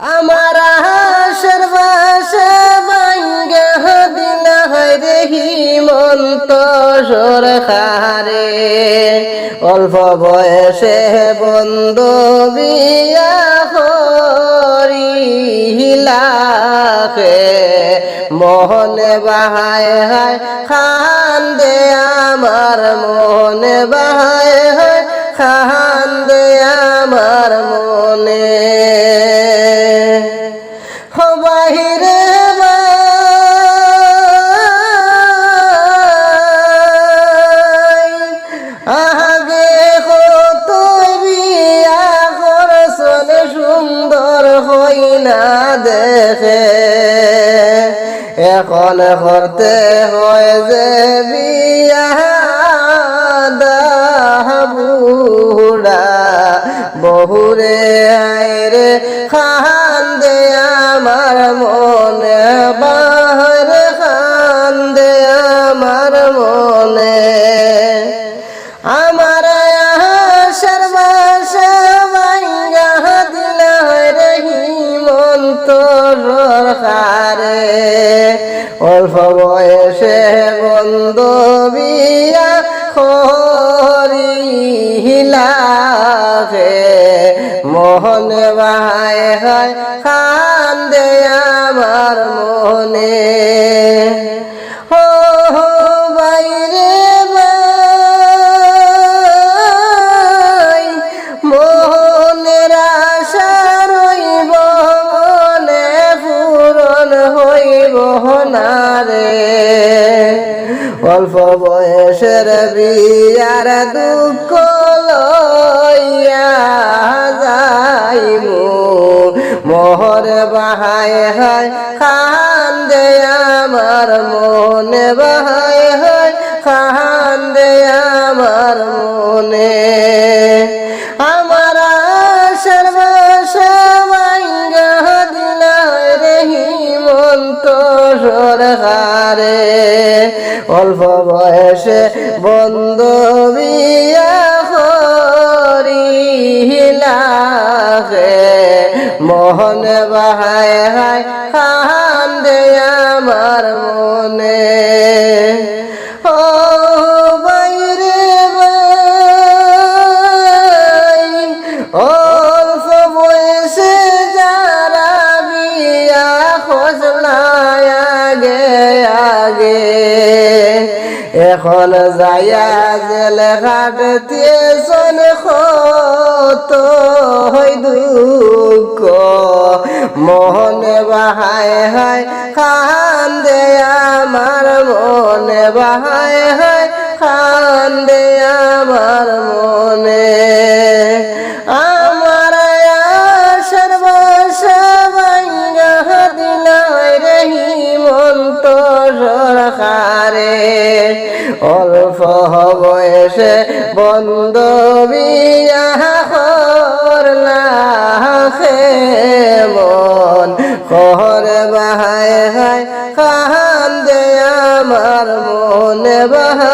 আমার আশার বাসা ভাঙ্গা দিলা রে হিমন্ত সরকারে অল্প বয়সে বন্ধু বিয়া করিলাকে মনে বাহায় হায় খান্দে আমার মনে বাহায় হায় খান্দে আমার মনে বাহিরে আগে কত বিয়া করছন সুন্দর হই না দেখে এখন করতে হয় যে বিয়া বুড়া বহুরে আইরে খান্দে আমার মনে বাহারে খান্দে আমার মনে আমার আশার বাসা ভাঙ্গা দিলা রে হিমন্ত সরকারে অল্প বয়সে বন্ধু বিয়া করিলাকে মোহনে বাহায় হায় খান্দে আমার মনে ও বাইরে বাই মোহনের আশা রইব মনে পূরণ হইব না রে অল্প বয়সের বিয়ার দুঃখ লইয়া যাইমু মোহর বাহায় হায় খান্দে আমার মনে বাহায় হায় খান্দে আমার মনে আমার আশার বাসা ভাঙ্গা দিলা রে হিমন্ত সরকারে অল্প বয়সে বন্ধু বিয়া করিলাকে মোহনে বাহায় হায় খান্দে আমার মনে ও বাইরে বাই অল্প বয়সে যারা বিয়া খসলায় আগে আগে এখন যাইয়া জেলে খাটতে শোন কত হই দুঃখ মনে বাহায় হায় খান্দে আমার মনে বাহায় হায় খান্দে আমার মনে আমার আশার বাসা ভাঙ্গা দিলা রে হিমন্ত সরকারে অল্প বয়সে বন্ধু বিয়া করলাকে মন করে বাহায় হায় খান্দে আমার মনে বাহায়